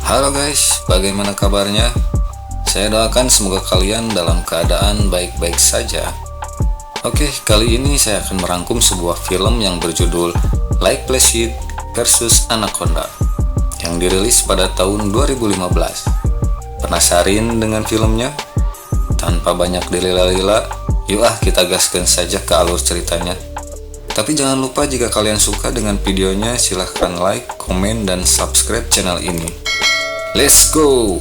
Halo guys, bagaimana kabarnya? Saya doakan semoga kalian dalam keadaan baik-baik saja. Oke, kali ini saya akan merangkum sebuah film yang berjudul Lake Placid versus Anaconda yang dirilis pada tahun 2015. Penasaran dengan filmnya? Tanpa banyak dilila-lila, yuk kita gaskan saja ke alur ceritanya. Tapi jangan lupa jika kalian suka dengan videonya, silahkan like, komen, dan subscribe channel ini. Let's go!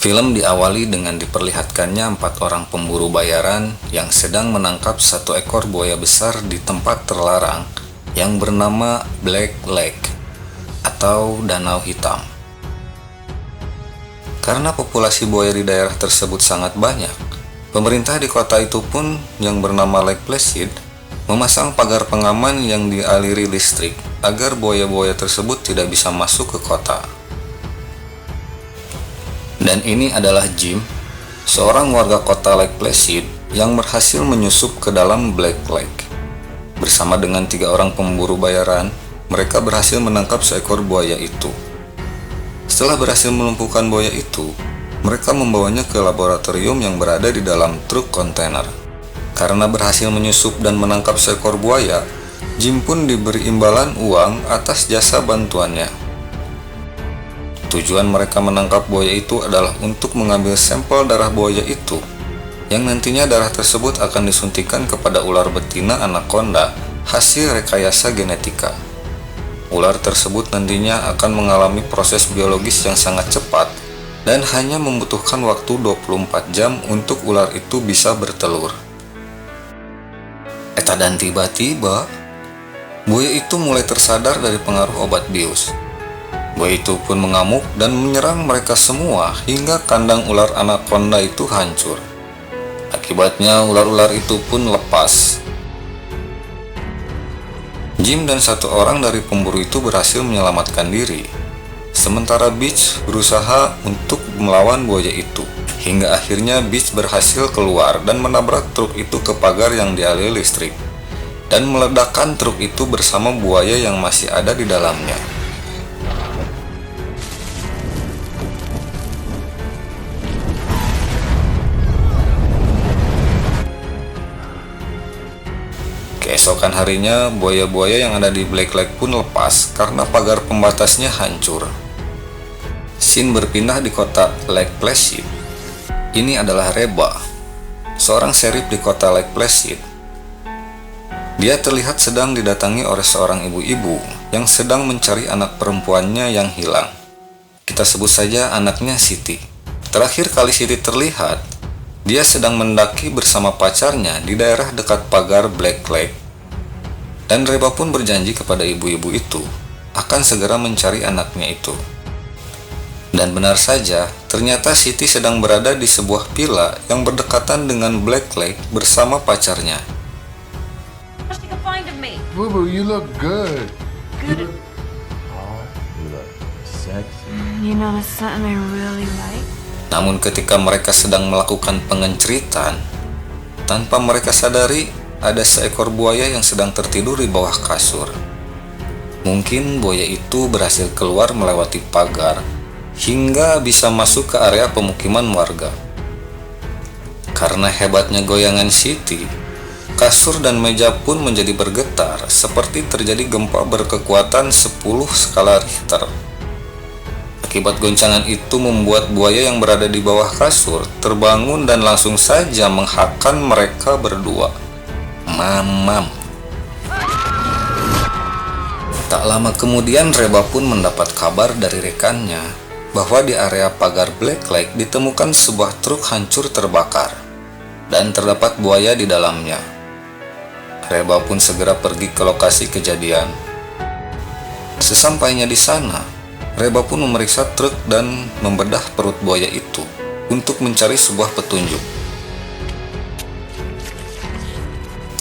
Film diawali dengan diperlihatkannya 4 orang pemburu bayaran yang sedang menangkap satu ekor buaya besar di tempat terlarang yang bernama Black Lake atau Danau Hitam. Karena populasi buaya di daerah tersebut sangat banyak, pemerintah di kota itu pun yang bernama Lake Placid memasang pagar pengaman yang dialiri listrik agar buaya-buaya tersebut tidak bisa masuk ke kota. Dan ini adalah Jim, seorang warga kota Lake Placid yang berhasil menyusup ke dalam Black Lake. Bersama dengan 3 orang pemburu bayaran, mereka berhasil menangkap seekor buaya itu. Setelah berhasil melumpuhkan buaya itu, mereka membawanya ke laboratorium yang berada di dalam truk kontainer. Karena berhasil menyusup dan menangkap seekor buaya, Jim pun diberi imbalan uang atas jasa bantuannya. Tujuan mereka menangkap buaya itu adalah untuk mengambil sampel darah buaya itu, yang nantinya darah tersebut akan disuntikan kepada ular betina anaconda hasil rekayasa genetika. Ular tersebut nantinya akan mengalami proses biologis yang sangat cepat dan hanya membutuhkan waktu 24 jam untuk ular itu bisa bertelur. Dan tiba-tiba, buaya itu mulai tersadar dari pengaruh obat bius. Buaya itu pun mengamuk dan menyerang mereka semua hingga kandang ular anaconda itu hancur. Akibatnya ular-ular itu pun lepas. Jim dan 1 orang dari pemburu itu berhasil menyelamatkan diri, sementara Beach berusaha untuk melawan buaya itu. Hingga akhirnya Beach berhasil keluar dan menabrak truk itu ke pagar yang dialiri listrik dan meledakkan truk itu bersama buaya yang masih ada di dalamnya. Keesokan harinya, buaya-buaya yang ada di Black Lake pun lepas karena pagar pembatasnya hancur. Scene berpindah di kota Lake Placid. Ini adalah Reba, seorang sheriff di kota Lake Placid. Dia terlihat sedang didatangi oleh seorang ibu-ibu yang sedang mencari anak perempuannya yang hilang. Kita sebut saja anaknya Siti. Terakhir kali Siti terlihat, dia sedang mendaki bersama pacarnya di daerah dekat pagar Black Lake. Dan Reba pun berjanji kepada ibu-ibu itu akan segera mencari anaknya itu. Dan benar saja, ternyata Siti sedang berada di sebuah villa yang berdekatan dengan Black Lake bersama pacarnya. Boo Boo, you look good. Good. You look sexy. You know that's something I really like. Namun ketika mereka sedang melakukan pengenceritan, tanpa mereka sadari ada seekor buaya yang sedang tertidur di bawah kasur. Mungkin buaya itu berhasil keluar melewati pagar hingga bisa masuk ke area pemukiman warga. Karena hebatnya goyangan Siti, kasur dan meja pun menjadi bergetar seperti terjadi gempa berkekuatan 10 skala Richter. Akibat goncangan itu membuat buaya yang berada di bawah kasur terbangun dan langsung saja menghakan mereka berdua. Mamam. Tak lama kemudian Reba pun mendapat kabar dari rekannya bahwa di area pagar Black Lake ditemukan sebuah truk hancur terbakar dan terdapat buaya di dalamnya. Reba pun segera pergi ke lokasi kejadian. Sesampainya di sana, Reba pun memeriksa truk dan membedah perut buaya itu untuk mencari sebuah petunjuk.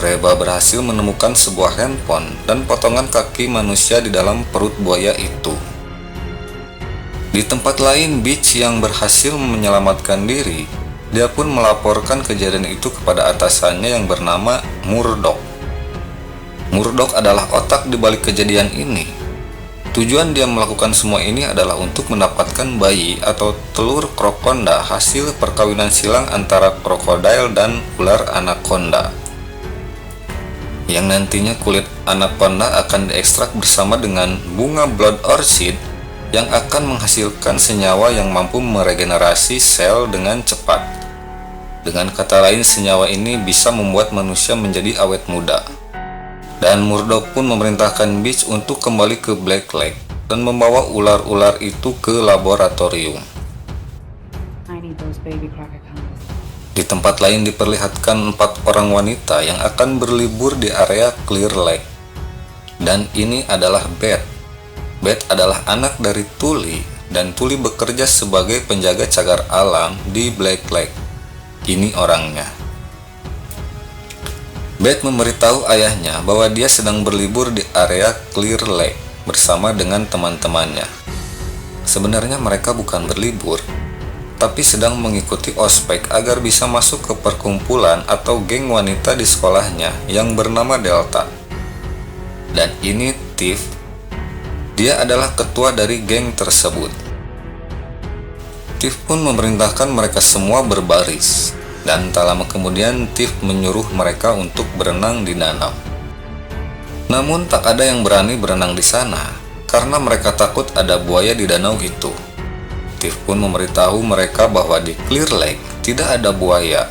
Reba berhasil menemukan sebuah handphone dan potongan kaki manusia di dalam perut buaya itu. Di tempat lain, Beach yang berhasil menyelamatkan diri, dia pun melaporkan kejadian itu kepada atasannya yang bernama Murdoch. Murdoch adalah otak di balik kejadian ini. Tujuan dia melakukan semua ini adalah untuk mendapatkan bayi atau telur krokonda hasil perkawinan silang antara krokodil dan ular anaconda, yang nantinya kulit anaconda akan diekstrak bersama dengan bunga blood orchid yang akan menghasilkan senyawa yang mampu meregenerasi sel dengan cepat. Dengan kata lain, senyawa ini bisa membuat manusia menjadi awet muda. Dan Murdoch pun memerintahkan Beach untuk kembali ke Black Lake dan membawa ular-ular itu ke laboratorium. I need those baby crocodiles. Di tempat lain diperlihatkan 4 orang wanita yang akan berlibur di area Clear Lake. Dan ini adalah Beth. Beth adalah anak dari Tully, dan Tully bekerja sebagai penjaga cagar alam di Black Lake. Ini orangnya. Beth memberitahu ayahnya bahwa dia sedang berlibur di area Clear Lake bersama dengan teman-temannya. Sebenarnya mereka bukan berlibur, tapi sedang mengikuti ospek agar bisa masuk ke perkumpulan atau geng wanita di sekolahnya yang bernama Delta. Dan ini Tiff. Dia adalah ketua dari geng tersebut. Tiff pun memerintahkan mereka semua berbaris, dan tak lama kemudian Tiff menyuruh mereka untuk berenang di danau. Namun tak ada yang berani berenang di sana, karena mereka takut ada buaya di danau itu. Tiff pun memberitahu mereka bahwa di Clear Lake tidak ada buaya.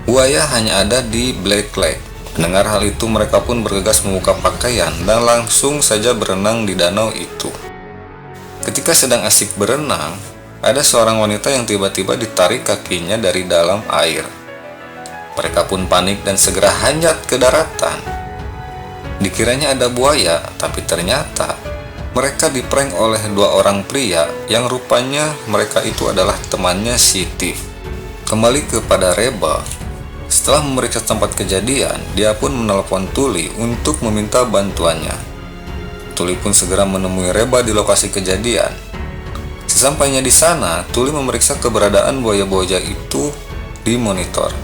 Buaya hanya ada di Black Lake. Mendengar hal itu, mereka pun bergegas membuka pakaian dan langsung saja berenang di danau itu. Ketika sedang asik berenang, ada seorang wanita yang tiba-tiba ditarik kakinya dari dalam air. Mereka pun panik dan segera hanyut ke daratan. Dikiranya ada buaya, tapi ternyata mereka diprank oleh 2 orang pria yang rupanya mereka itu adalah temannya si Tiff. Kembali kepada Reba. Setelah memeriksa tempat kejadian, dia pun menelpon Tully untuk meminta bantuannya. Tully pun segera menemui Reba di lokasi kejadian. Sesampainya di sana, Tully memeriksa keberadaan buaya-buaya itu di monitor.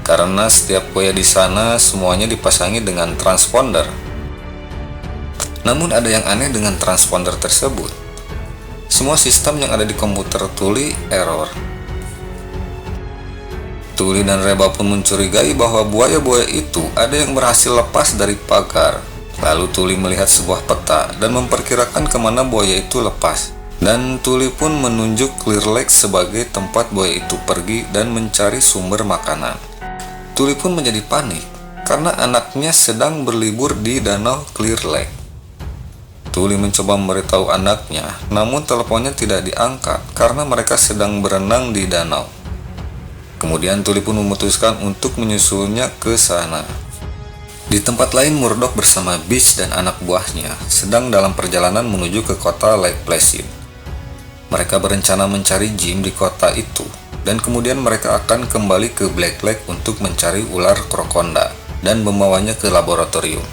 Karena setiap buaya di sana semuanya dipasangi dengan transponder. Namun ada yang aneh dengan transponder tersebut. Semua sistem yang ada di komputer Tully error. Tully dan Reba pun mencurigai bahwa buaya-buaya itu ada yang berhasil lepas dari pagar. Lalu Tully melihat sebuah peta dan memperkirakan kemana buaya itu lepas. Dan Tully pun menunjuk Clear Lake sebagai tempat buaya itu pergi dan mencari sumber makanan. Tully pun menjadi panik karena anaknya sedang berlibur di danau Clear Lake. Tully mencoba memberitahu anaknya, namun teleponnya tidak diangkat karena mereka sedang berenang di danau. Kemudian Tully pun memutuskan untuk menyusulnya ke sana. Di tempat lain, Murdoch bersama Beach dan anak buahnya sedang dalam perjalanan menuju ke kota Lake Placid. Mereka berencana mencari Jim di kota itu, dan kemudian mereka akan kembali ke Black Lake untuk mencari ular krokonda dan membawanya ke laboratorium.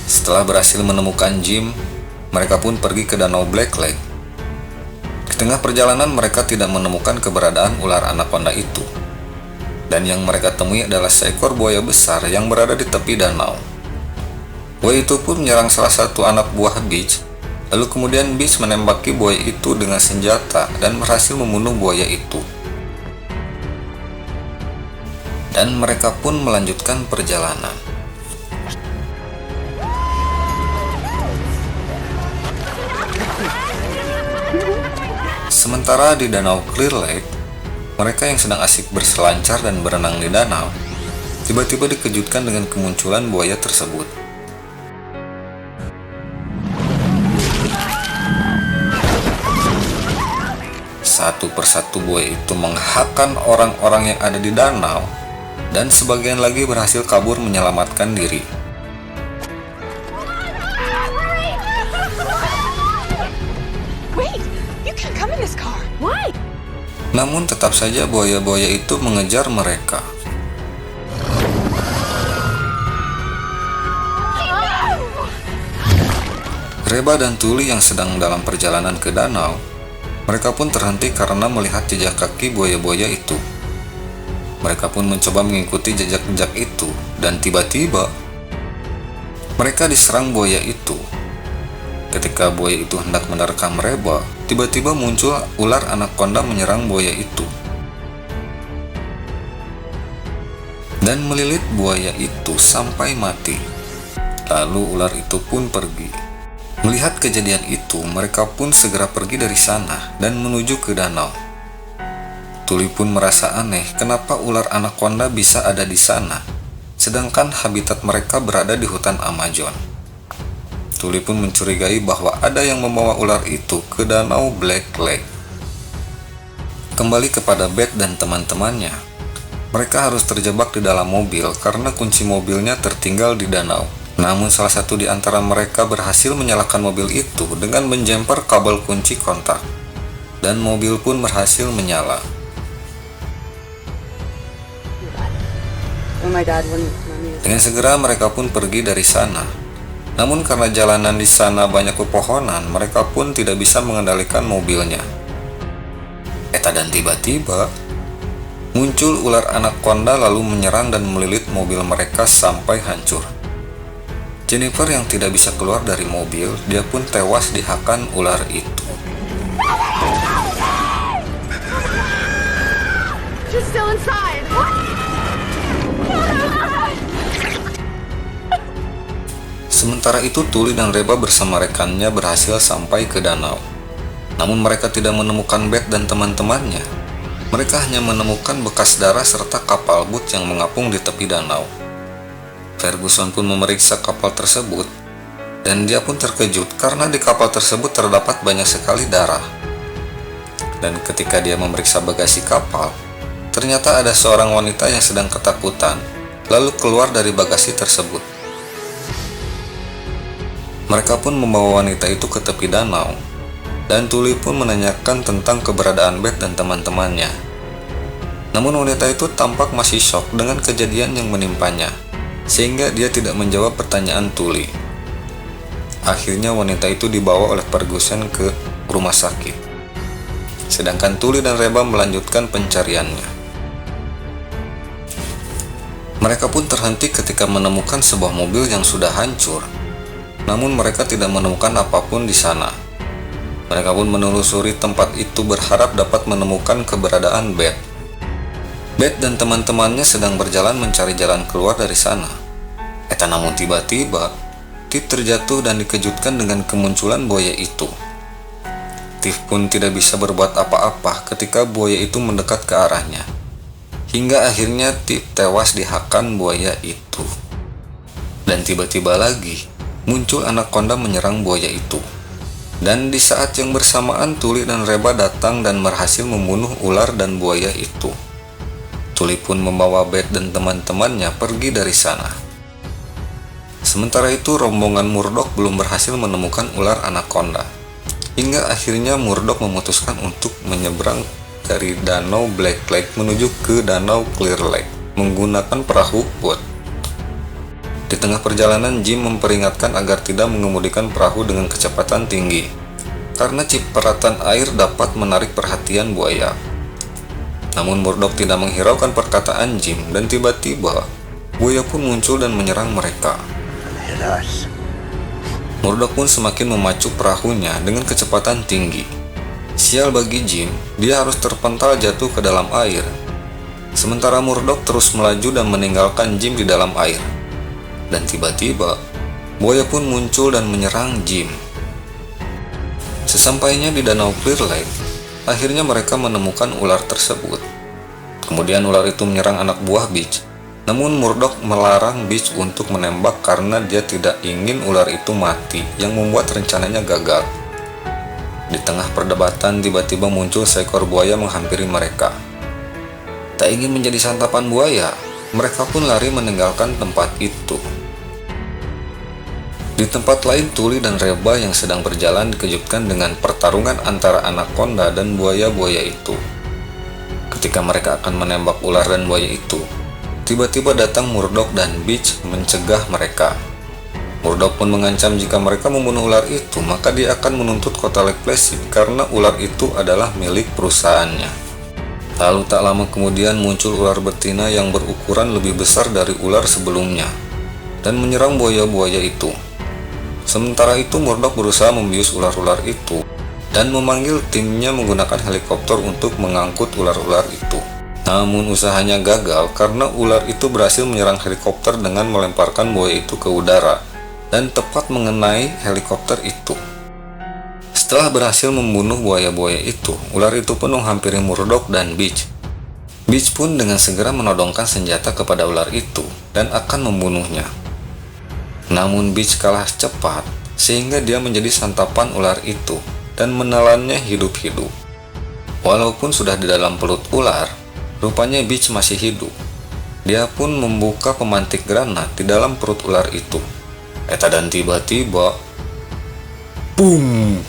Setelah berhasil menemukan Jim, mereka pun pergi ke danau Black Lake. Di tengah perjalanan mereka tidak menemukan keberadaan ular anaconda itu. Dan yang mereka temui adalah seekor buaya besar yang berada di tepi danau. Buaya itu pun menyerang salah satu anak buah Beach. Lalu kemudian Beach menembaki buaya itu dengan senjata dan berhasil membunuh buaya itu. Dan mereka pun melanjutkan perjalanan. Sementara di danau Clear Lake, mereka yang sedang asik berselancar dan berenang di danau, tiba-tiba dikejutkan dengan kemunculan buaya tersebut. Satu persatu buaya itu menghakkan orang-orang yang ada di danau, dan sebagian lagi berhasil kabur menyelamatkan diri. Namun tetap saja buaya-buaya itu mengejar mereka. Reba dan Tully yang sedang dalam perjalanan ke danau, mereka pun terhenti karena melihat jejak kaki buaya-buaya itu. Mereka pun mencoba mengikuti jejak-jejak itu, dan tiba-tiba mereka diserang buaya itu. Ketika buaya itu hendak menerkam Reba, tiba-tiba muncul ular anaconda menyerang buaya itu dan melilit buaya itu sampai mati. Lalu ular itu pun pergi. Melihat kejadian itu, mereka pun segera pergi dari sana dan menuju ke danau. Tuli pun merasa aneh kenapa ular anaconda bisa ada di sana, sedangkan habitat mereka berada di hutan Amazon. Tuli pun mencurigai bahwa ada yang membawa ular itu ke danau Black Lake. Kembali kepada Beth dan teman-temannya, mereka harus terjebak di dalam mobil karena kunci mobilnya tertinggal di danau. Namun salah satu di antara mereka berhasil menyalakan mobil itu dengan menjemper kabel kunci kontak, dan mobil pun berhasil menyala. When my dad wouldn't let me. Dengan segera mereka pun pergi dari sana. Namun karena jalanan di sana banyak pepohonan, mereka pun tidak bisa mengendalikan mobilnya. Dan tiba-tiba muncul ular anaconda lalu menyerang dan melilit mobil mereka sampai hancur. Jennifer yang tidak bisa keluar dari mobil, dia pun tewas dihakan ular itu. She's still inside. Sementara itu Tuli dan Reba bersama rekannya berhasil sampai ke danau. Namun mereka tidak menemukan Beth dan teman-temannya. Mereka hanya menemukan bekas darah serta kapal boot yang mengapung di tepi danau. Ferguson pun memeriksa kapal tersebut, dan dia pun terkejut karena di kapal tersebut terdapat banyak sekali darah. Dan ketika dia memeriksa bagasi kapal, ternyata ada seorang wanita yang sedang ketakutan, lalu keluar dari bagasi tersebut. Mereka pun membawa wanita itu ke tepi danau, dan Tuli pun menanyakan tentang keberadaan Beth dan teman-temannya. Namun wanita itu tampak masih shock dengan kejadian yang menimpanya, sehingga dia tidak menjawab pertanyaan Tuli. Akhirnya wanita itu dibawa oleh Ferguson ke rumah sakit, sedangkan Tuli dan Reba melanjutkan pencariannya. Mereka pun terhenti ketika menemukan sebuah mobil yang sudah hancur. Namun mereka tidak menemukan apapun di sana. Mereka pun menelusuri tempat itu berharap dapat menemukan keberadaan Beth. Beth dan teman-temannya sedang berjalan mencari jalan keluar dari sana. Namun tiba-tiba, Tiff terjatuh dan dikejutkan dengan kemunculan buaya itu. Tiff pun tidak bisa berbuat apa-apa ketika buaya itu mendekat ke arahnya. Hingga akhirnya Tiff tewas dihakan buaya itu. Dan tiba-tiba lagi, muncul anaconda menyerang buaya itu. Dan di saat yang bersamaan Tuli dan Reba datang dan berhasil membunuh ular dan buaya itu. Tuli pun membawa Beth dan teman-temannya pergi dari sana. Sementara itu rombongan Murdoch belum berhasil menemukan ular anaconda. Hingga akhirnya Murdoch memutuskan untuk menyeberang dari danau Black Lake menuju ke danau Clear Lake menggunakan perahu boat. Di tengah perjalanan, Jim memperingatkan agar tidak mengemudikan perahu dengan kecepatan tinggi, karena cipratan air dapat menarik perhatian buaya. Namun Murdoch tidak menghiraukan perkataan Jim, dan tiba-tiba buaya pun muncul dan menyerang mereka. Murdoch pun semakin memacu perahunya dengan kecepatan tinggi. Sial bagi Jim, dia harus terpental jatuh ke dalam air. Sementara Murdoch terus melaju dan meninggalkan Jim di dalam air. Dan tiba-tiba, buaya pun muncul dan menyerang Jim. Sesampainya di danau Clear Lake, akhirnya mereka menemukan ular tersebut. Kemudian ular itu menyerang anak buah Beach. Namun Murdoch melarang Beach untuk menembak karena dia tidak ingin ular itu mati, yang membuat rencananya gagal. Di tengah perdebatan, tiba-tiba muncul seekor buaya menghampiri mereka. Tak ingin menjadi santapan buaya, mereka pun lari meninggalkan tempat itu. Di tempat lain, Tuli dan Reba yang sedang berjalan dikejutkan dengan pertarungan antara anaconda dan buaya-buaya itu. Ketika mereka akan menembak ular dan buaya itu, tiba-tiba datang Murdoch dan Beach mencegah mereka. Murdoch pun mengancam jika mereka membunuh ular itu, maka dia akan menuntut kota Lake Placid karena ular itu adalah milik perusahaannya. Lalu tak lama kemudian muncul ular betina yang berukuran lebih besar dari ular sebelumnya dan menyerang buaya-buaya itu. Sementara itu Murdoch berusaha membius ular-ular itu dan memanggil timnya menggunakan helikopter untuk mengangkut ular-ular itu. Namun usahanya gagal karena ular itu berhasil menyerang helikopter dengan melemparkan buaya itu ke udara dan tepat mengenai helikopter itu. Setelah berhasil membunuh buaya-buaya itu, ular itu pun menghampiri Murdoch dan Beach. Beach pun dengan segera menodongkan senjata kepada ular itu dan akan membunuhnya. Namun Beach kalah cepat sehingga dia menjadi santapan ular itu dan menelannya hidup-hidup. Walaupun sudah di dalam perut ular, rupanya Beach masih hidup. Dia pun membuka pemantik granat di dalam perut ular itu. Dan tiba-tiba, boom!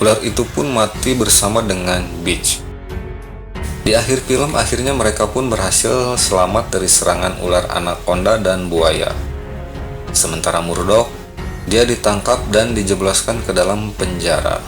Ular itu pun mati bersama dengan Beach. Di akhir film akhirnya mereka pun berhasil selamat dari serangan ular anaconda dan buaya. Sementara Murdoch, dia ditangkap dan dijebloskan ke dalam penjara.